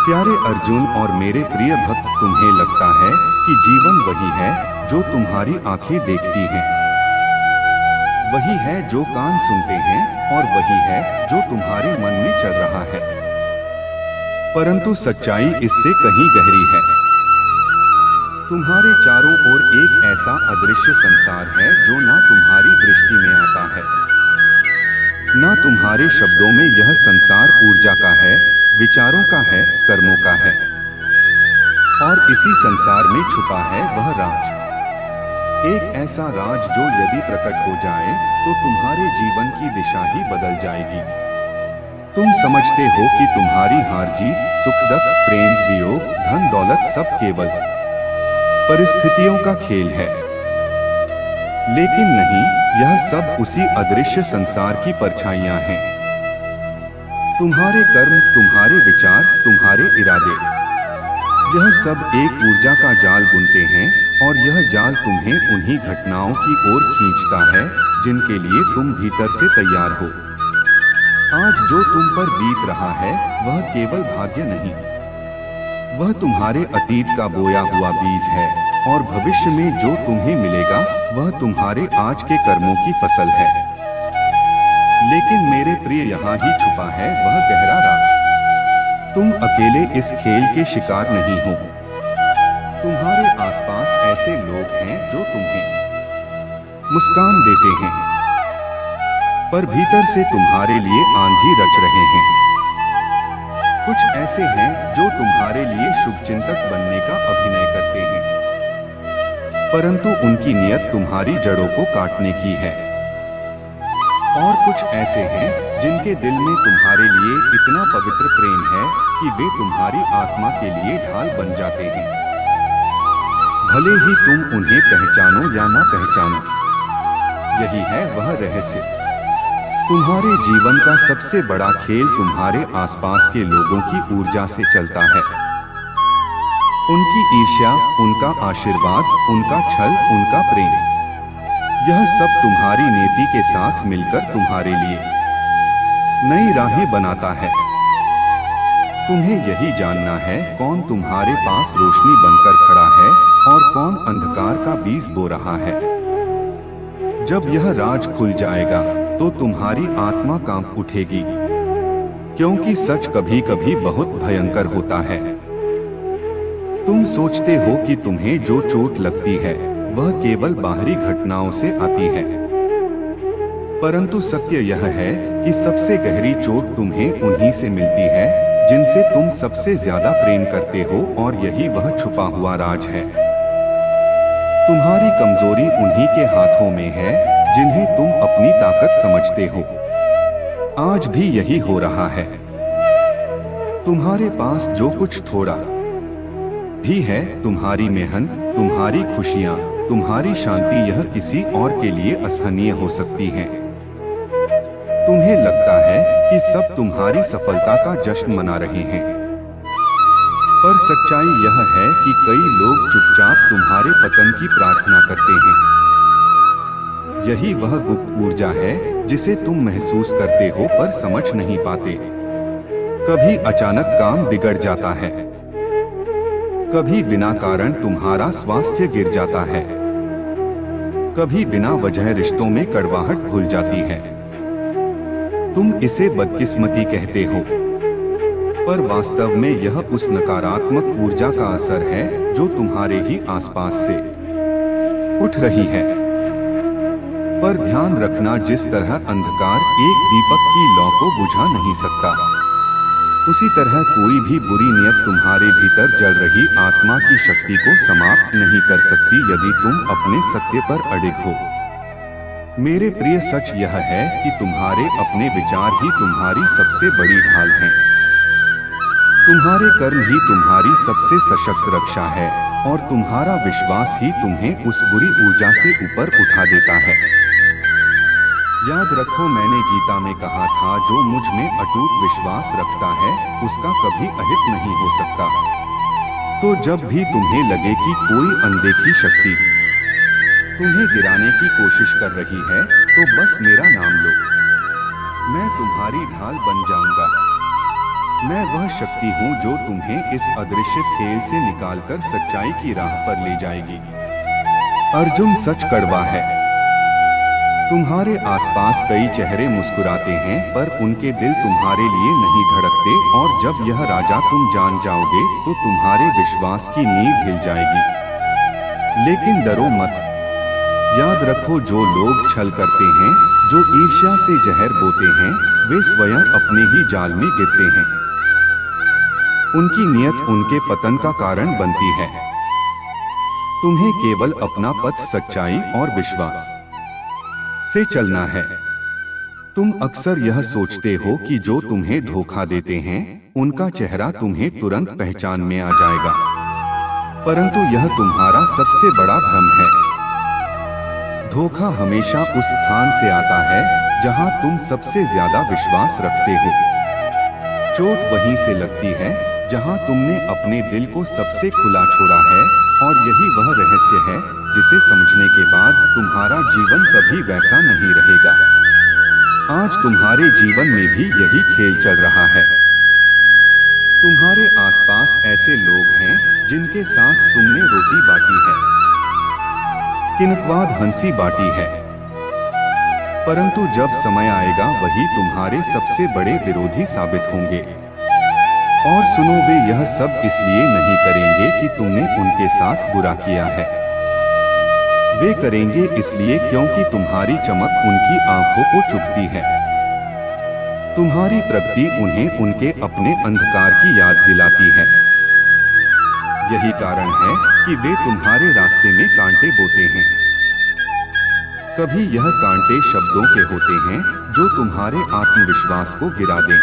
प्यारे अर्जुन और मेरे प्रिय भक्त, तुम्हें लगता है कि जीवन वही है जो तुम्हारी आंखें देखती हैं, वही है जो कान सुनते हैं और वही है जो तुम्हारे मन में चल रहा है। परंतु सच्चाई इससे कहीं गहरी है। तुम्हारे चारों ओर एक ऐसा अदृश्य संसार है जो ना तुम्हारी दृष्टि में आता है, ना तुम्हारे शब्दों में। यह संसार ऊर्जा का है, विचारों का है, कर्मों का है, और इसी संसार में छुपा है वह राज। एक ऐसा राज जो यदि प्रकट हो जाए तो तुम्हारे जीवन की दिशा ही बदल जाएगी। तुम समझते हो कि तुम्हारी हार जीत, सुख दुख, प्रेम वियोग, धन दौलत सब केवल परिस्थितियों का खेल है, लेकिन नहीं, यह सब उसी अदृश्य संसार की परछाइयां हैं। तुम्हारे कर्म, तुम्हारे विचार, तुम्हारे इरादे, यह सब एक ऊर्जा का जाल बुनते हैं और यह जाल तुम्हें उन्हीं घटनाओं की ओर खींचता है जिनके लिए तुम भीतर से तैयार हो। आज जो तुम पर बीत रहा है वह केवल भाग्य नहीं, वह तुम्हारे अतीत का बोया हुआ बीज है, और भविष्य में जो तुम्हें मिलेगा वह तुम्हारे आज के कर्मों की फसल है। लेकिन मेरे प्रिय, यहाँ ही छुपा है वह गहरा राज। तुम अकेले इस खेल के शिकार नहीं हो। तुम्हारे आसपास ऐसे लोग हैं जो तुम्हें मुस्कान देते हैं, पर भीतर से तुम्हारे लिए आंधी रच रहे हैं। कुछ ऐसे हैं जो तुम्हारे लिए शुभचिंतक बनने का अभिनय करते हैं, परंतु उनकी नीयत तुम्हारी जड़ों को काटने की है। और कुछ ऐसे हैं जिनके दिल में तुम्हारे लिए इतना पवित्र प्रेम है कि वे तुम्हारी आत्मा के लिए ढाल बन जाते हैं, भले ही तुम उन्हें पहचानो या ना पहचानो। यही है वह रहस्य। तुम्हारे जीवन का सबसे बड़ा खेल तुम्हारे आसपास के लोगों की ऊर्जा से चलता है। उनकी ईर्ष्या, उनका आशीर्वाद, उनका छल, उनका प्रेम, यह सब तुम्हारी नीति के साथ मिलकर तुम्हारे लिए नई राहें बनाता है। तुम्हें यही जानना है कौन तुम्हारे पास रोशनी बनकर खड़ा है और कौन अंधकार का बीज बो रहा है। जब यह राज खुल जाएगा तो तुम्हारी आत्मा कांप उठेगी, क्योंकि सच कभी कभी बहुत भयंकर होता है। तुम सोचते हो कि तुम्हें जो चोट लगती है वह केवल बाहरी घटनाओं से आती है, परंतु सत्य यह है कि सबसे गहरी चोट तुम्हें उन्हीं से मिलती है जिनसे तुम सबसे ज्यादा प्रेम करते हो, और यही वह छुपा हुआ राज है। तुम्हारी कमजोरी उन्हीं के हाथों में है जिन्हें तुम अपनी ताकत समझते हो। आज भी यही हो रहा है। तुम्हारे पास जो कुछ थोड़ा भी है, तुम्हारी मेहनत, तुम्हारी खुशियां, तुम्हारी शांति, यह किसी और के लिए असहनीय हो सकती है। तुम्हें लगता है कि सब तुम्हारी सफलता का जश्न मना रहे हैं, पर सच्चाई यह है कि कई लोग चुपचाप तुम्हारे पतन की प्रार्थना करते हैं। यही वह गुप्त ऊर्जा है जिसे तुम महसूस करते हो पर समझ नहीं पाते। कभी अचानक काम बिगड़ जाता है, कभी बिना कारण तुम्हारा स्वास्थ्य गिर जाता है, कभी बिना वजह रिश्तों में कड़वाहट घुल जाती है। तुम इसे बदकिस्मती कहते हो, पर वास्तव में यह उस नकारात्मक ऊर्जा का असर है जो तुम्हारे ही आसपास से उठ रही है। पर ध्यान रखना, जिस तरह अंधकार एक दीपक की लौ को बुझा नहीं सकता, उसी तरह कोई भी बुरी नियत तुम्हारे भीतर जल रही आत्मा की शक्ति को समाप्त नहीं कर सकती यदि तुम अपने सत्य पर अडिग हो। मेरे प्रिय, सच यह है कि तुम्हारे अपने विचार ही तुम्हारी सबसे बड़ी ढाल हैं। तुम्हारे कर्म ही तुम्हारी सबसे सशक्त रक्षा है, और तुम्हारा विश्वास ही तुम्हें उस बुरी ऊर्जा से ऊपर उठा देता है। याद रखो, मैंने गीता में कहा था, जो मुझ में अटूट विश्वास रखता है उसका कभी अहित नहीं हो सकता। तो जब भी तुम्हें लगे कि कोई अनदेखी शक्ति तुम्हें गिराने की कोशिश कर रही है, तो बस मेरा नाम लो, मैं तुम्हारी ढाल बन जाऊंगा। मैं वह शक्ति हूँ जो तुम्हें इस अदृश्य खेल से निकालकर सच्चाई की राह पर ले जाएगी। अर्जुन, सच कड़वा है। तुम्हारे आसपास कई चेहरे मुस्कुराते हैं, पर उनके दिल तुम्हारे लिए नहीं धड़कते, और जब यह राजा तुम जान जाओगे तो तुम्हारे विश्वास की नींव हिल जाएगी। लेकिन डरो मत। याद रखो, जो लोग छल करते हैं, जो ईर्ष्या से जहर बोते हैं, वे स्वयं अपने ही जाल में गिरते हैं। उनकी नियत उनके पतन का कारण बनती है। तुम्हें केवल अपना पथ सच्चाई और विश्वास से चलना है। तुम अक्सर यह सोचते हो कि जो तुम्हें धोखा देते हैं, उनका चेहरा तुम्हें तुरंत पहचान में आ जाएगा, परंतु यह तुम्हारा सबसे बड़ा भ्रम है। धोखा हमेशा उस स्थान से आता है जहां तुम सबसे ज्यादा विश्वास रखते हो। चोट वहीं से लगती है जहां तुमने अपने दिल को सबसे खुला छोड़ा है, और यही वह रहस्य है जिसे समझने के बाद तुम्हारा जीवन कभी वैसा नहीं रहेगा। आज तुम्हारे जीवन में भी यही खेल चल रहा है। तुम्हारे आसपास ऐसे लोग हैं जिनके साथ तुमने रोटी बांटी है, किनकवाद हंसी बांटी है, परंतु जब समय आएगा वही तुम्हारे सबसे बड़े विरोधी साबित होंगे। और सुनो, वे यह सब इसलिए नहीं करेंगे कि तुमने उनके साथ बुरा किया है। वे करेंगे इसलिए क्योंकि तुम्हारी चमक उनकी आंखों को चुभती है। तुम्हारी प्रगति उन्हें उनके अपने अंधकार की याद दिलाती है। यही कारण है कि वे तुम्हारे रास्ते में कांटे बोते हैं। कभी यह कांटे शब्दों के होते हैं जो तुम्हारे आत्मविश्वास को गिरा दें।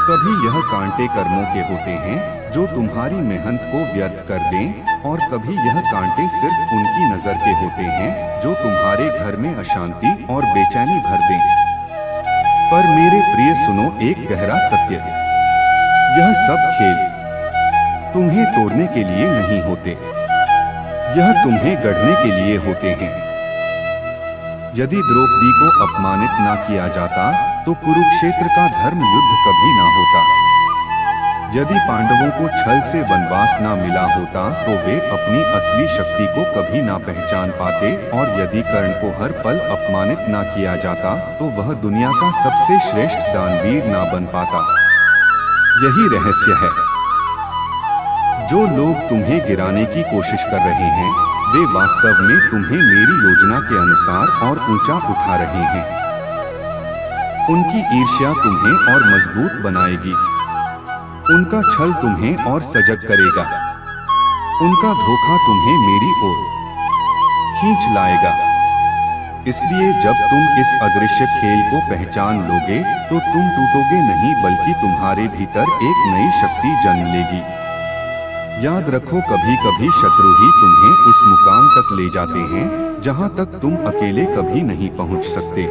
कभी यह कांटे कर्मों के होते हैं जो तुम्हारी मेहनत को व्यर्थ कर दें, और कभी यह कांटे सिर्फ उनकी नजर के होते हैं जो तुम्हारे घर में अशांति और बेचैनी भर दें। पर मेरे प्रिय, सुनो एक गहरा सत्य। यह सब खेल तुम्हें तोड़ने के लिए नहीं होते, यह तुम्हें गढ़ने के लिए होते हैं। यदि द्रौपदी को अपमानित ना किया जाता तो कुरुक्षेत्र का धर्म युद्ध कभी ना होता। यदि पांडवों को छल से वनवास ना मिला होता तो वे अपनी असली शक्ति को कभी ना पहचान पाते, और यदि कर्ण को हर पल अपमानित ना किया जाता तो वह दुनिया का सबसे श्रेष्ठ दानवीर ना बन पाता। यही रहस्य है। जो लोग तुम्हें गिराने की कोशिश कर रहे हैं, वे वास्तव में तुम्हें मेरी योजना के अनुसार और ऊंचा उठा रहे हैं। उनकी ईर्ष्या तुम्हें और मजबूत बनाएगी, उनका छल तुम्हें और सजग करेगा, उनका धोखा तुम्हें मेरी ओर खींच लाएगा। इसलिए जब तुम इस अदृश्य खेल को पहचान लोगे तो तुम टूटोगे नहीं, बल्कि तुम्हारे भीतर एक नई शक्ति जन्म लेगी। याद रखो, कभी कभी शत्रु ही तुम्हें उस मुकाम तक ले जाते हैं जहां तक तुम अकेले कभी नहीं पहुंच सकते।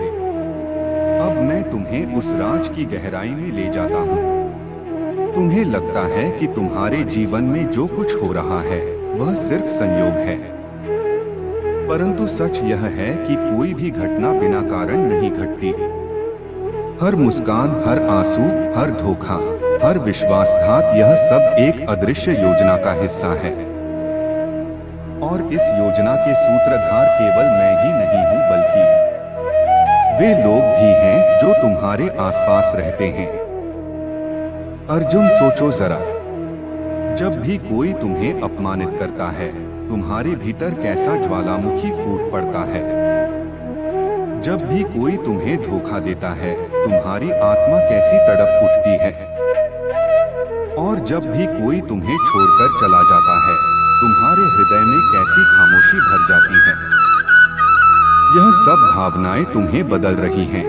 अब मैं तुम्हें उस राज की गहराई में ले जाता हूं। तुम्हें लगता है कि तुम्हारे जीवन में जो कुछ हो रहा है वह सिर्फ संयोग है, परंतु सच यह है कि कोई भी घटना बिना कारण नहीं घटती। हर मुस्कान, हर आंसू, हर धोखा, हर विश्वासघात, यह सब एक अदृश्य योजना का हिस्सा है। और इस योजना के सूत्रधार केवल मैं ही नहीं हूं, बल्कि वे लोग भी हैं जो तुम्हारे आसपास रहते हैं। अर्जुन, सोचो जरा, जब भी कोई तुम्हें अपमानित करता है, तुम्हारे भीतर कैसा ज्वालामुखी फूट पड़ता है। जब भी कोई तुम्हें धोखा देता है, तुम्हारी आत्मा कैसी तड़प उठती है। और जब भी कोई तुम्हें छोड़कर चला जाता है, तुम्हारे हृदय में कैसी खामोशी भर जाती है। यह सब भावनाएं तुम्हें बदल रही हैं।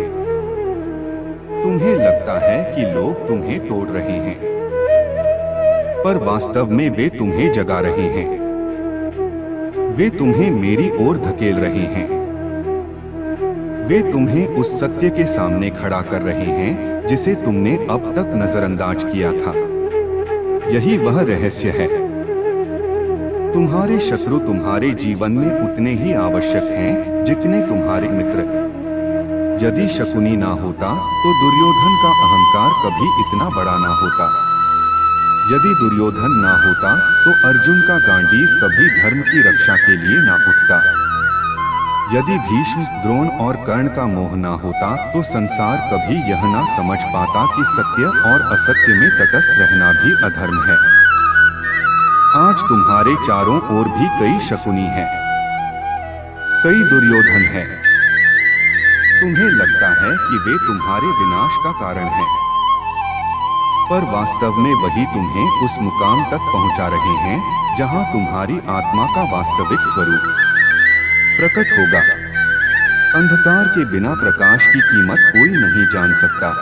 तुम्हें लगता है कि लोग तुम्हें तोड़ रहे हैं, पर वास्तव में वे तुम्हें जगा रहे हैं। वे तुम्हें मेरी ओर धकेल रहे हैं। वे तुम्हें उस सत्य के सामने खड़ा कर रहे हैं जिसे तुमने अब तक नजरअंदाज किया था। यही वह रहस्य है। तुम्हारे शत्रु तुम्हारे जीवन में उतने ही आवश्यक हैं जितने तुम्हारे मित्र। यदि शकुनी ना होता तो दुर्योधन का अहंकार कभी इतना बड़ा ना होता। यदि दुर्योधन ना होता तो अर्जुन का गांडीव कभी धर्म की रक्षा के लिए ना उठता। यदि भीष्म, द्रोण और कर्ण का मोह ना होता तो संसार कभी यह ना समझ पाता कि सत्य और असत्य में तटस्थ रहना भी अधर्म है। आज तुम्हारे चारों ओर भी कई शकुनी हैं, कई दुर्योधन हैं। तुम्हें लगता है कि वे तुम्हारे विनाश का कारण हैं, पर वास्तव में वही तुम्हें उस मुकाम तक पहुंचा रहे हैं जहां तुम्हारी आत्मा का वास्तविक स्वरूप प्रकट होगा। अंधकार के बिना प्रकाश की कीमत कोई नहीं जान सकता।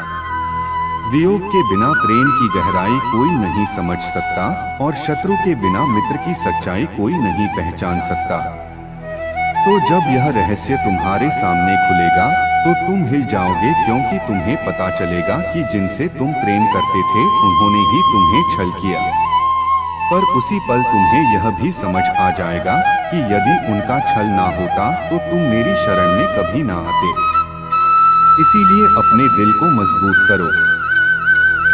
वियोग के बिना प्रेम की गहराई कोई नहीं समझ सकता और शत्रु के बिना मित्र की सच्चाई कोई नहीं पहचान सकता। तो जब यह रहस्य तुम्हारे सामने खुलेगा तो तुम हिल जाओगे, क्योंकि तुम्हें पता चलेगा कि जिनसे तुम प्रेम करते थे उन्होंने ही तुम्हें छल किया। पर उसी पल तुम्हें यह भी समझ आ जाएगा कि यदि उनका छल ना होता तो तुम मेरी शरण में कभी ना आते। इसीलिए अपने दिल को मजबूत करो,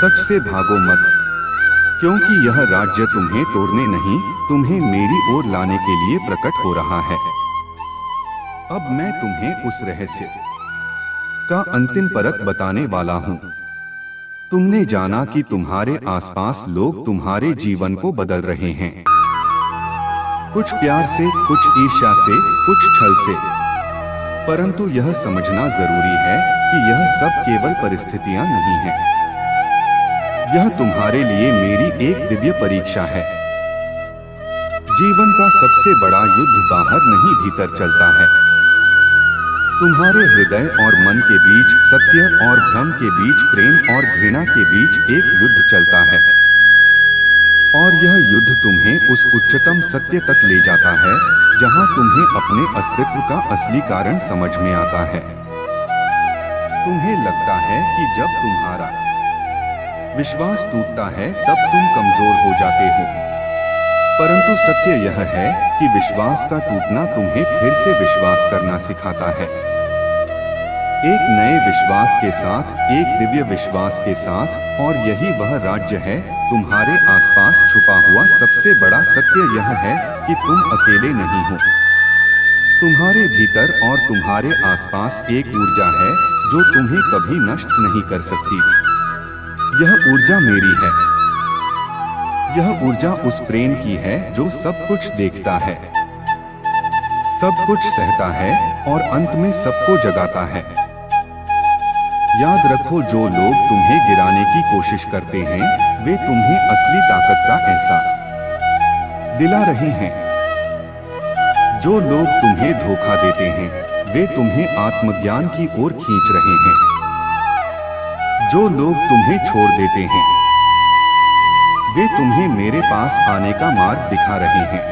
सच से भागो मत, क्योंकि यह राज्य तुम्हें तोड़ने नहीं, तुम्हें मेरी ओर लाने के लिए प्रकट हो रहा है। अब मैं तुम्हें उस रहस्य का अंतिम परत बताने वाला हूं। तुमने जाना कि तुम्हारे आसपास लोग तुम्हारे जीवन को बदल रहे हैं, कुछ प्यार से, कुछ ईर्ष्या से, कुछ छल से। परंतु यह समझना जरूरी है कि यह सब केवल परिस्थितियां नहीं हैं। यह तुम्हारे लिए मेरी एक दिव्य परीक्षा है। जीवन का सबसे बड़ा युद्ध बाहर नहीं भीतर चलता है। तुम्हारे हृदय और मन के बीच, सत्य और भ्रम के बीच, प्रेम और घृणा के बीच एक युद्ध चलता है। और यह युद्ध तुम्हें उस उच्चतम सत्य तक ले जाता है जहां तुम्हें अपने अस्तित्व का असली कारण समझ में आता है। तुम्हें लगता है कि जब तुम्हारा विश्वास टूटता है तब तुम कमजोर हो जाते हो, परंतु सत्य यह है कि विश्वास का टूटना तुम्हें फिर से विश्वास करना सिखाता है। एक नए विश्वास के साथ, एक दिव्य विश्वास के साथ। और यही वह राज्य है। तुम्हारे आसपास छुपा हुआ सबसे बड़ा सत्य यह है कि तुम अकेले नहीं हो। तुम्हारे भीतर और तुम्हारे आसपास एक ऊर्जा है जो तुम्हें कभी नष्ट नहीं कर सकती। यह ऊर्जा मेरी है। यह ऊर्जा उस प्रेम की है जो सब कुछ देखता है, सब कुछ सहता है और अंत में सबको जगाता है। याद रखो, जो लोग तुम्हें गिराने की कोशिश करते हैं वे तुम्हें असली ताकत का एहसास दिला रहे हैं। जो लोग तुम्हें धोखा देते हैं वे तुम्हें आत्मज्ञान की ओर खींच रहे हैं। जो लोग तुम्हें छोड़ देते हैं वे तुम्हें मेरे पास आने का मार्ग दिखा रहे हैं।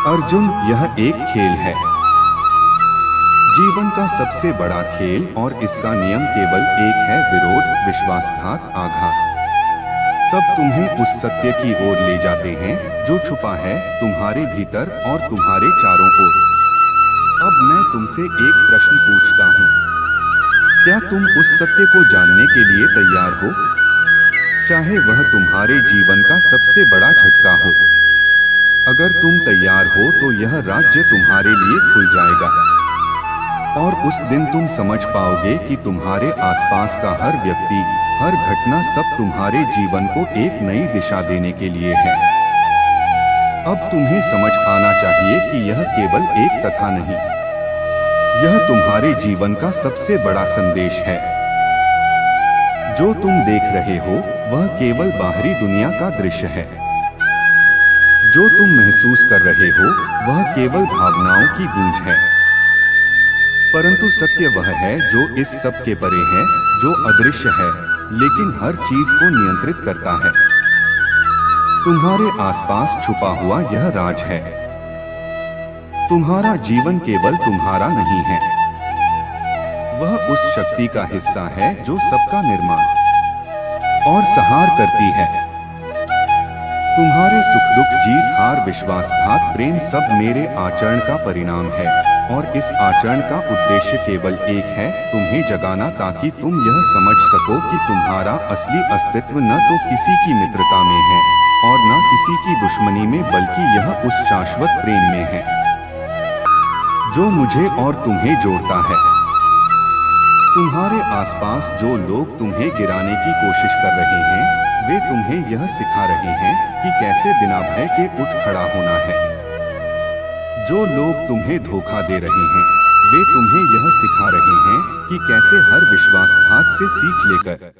अर्जुन, यह एक खेल है, जीवन का सबसे बड़ा खेल, और इसका नियम केवल एक है, विरोध, विश्वासघात, आघात। सब तुम्हें उस सत्य की ओर ले जाते हैं जो छुपा है तुम्हारे भीतर और तुम्हारे चारों ओर। अब मैं तुमसे एक प्रश्न पूछता हूँ, क्या तुम उस सत्य को जानने के लिए तैयार हो? चाहे वह तुम्हारे जीवन का सबसे बड़ा झटका हो। अगर तुम तैयार हो तो यह राज्य तुम्हारे लिए खुल जाएगा और उस दिन तुम समझ पाओगे कि तुम्हारे आसपास का हर व्यक्ति, हर घटना सब तुम्हारे जीवन को एक नई दिशा देने के लिए है। अब तुम्हें समझ आना चाहिए कि यह केवल एक कथा नहीं, यह तुम्हारे जीवन का सबसे बड़ा संदेश है। जो तुम देख रहे हो वह केवल बाहरी दुनिया का दृश्य है। जो तुम महसूस कर रहे हो वह केवल भावनाओं की गूंज है। परंतु सत्य वह है जो इस सब के परे है, जो अदृश्य है लेकिन हर चीज को नियंत्रित करता है। तुम्हारे आसपास छुपा हुआ यह राज है। तुम्हारा जीवन केवल तुम्हारा नहीं है, वह उस शक्ति का हिस्सा है जो सबका निर्माण और संहार करती है। तुम्हारे सुख दुख, जीत हार, विश्वासघात, प्रेम सब मेरे आचरण का परिणाम है। और इस आचरण का उद्देश्य केवल एक है, तुम्हें जगाना, ताकि तुम यह समझ सको कि तुम्हारा असली अस्तित्व न तो किसी की मित्रता में है और न किसी की दुश्मनी में, बल्कि यह उस शाश्वत प्रेम में है जो मुझे और तुम्हें जोड़ता है। तुम्हारे आसपास जो लोग तुम्हें गिराने की कोशिश कर रहे हैं, वे तुम्हें यह सिखा रहे हैं कि कैसे बिना भय के उठ खड़ा होना है। जो लोग तुम्हें धोखा दे रहे हैं, वे तुम्हें यह सिखा रहे हैं कि कैसे हर विश्वासघात से सीख लेकर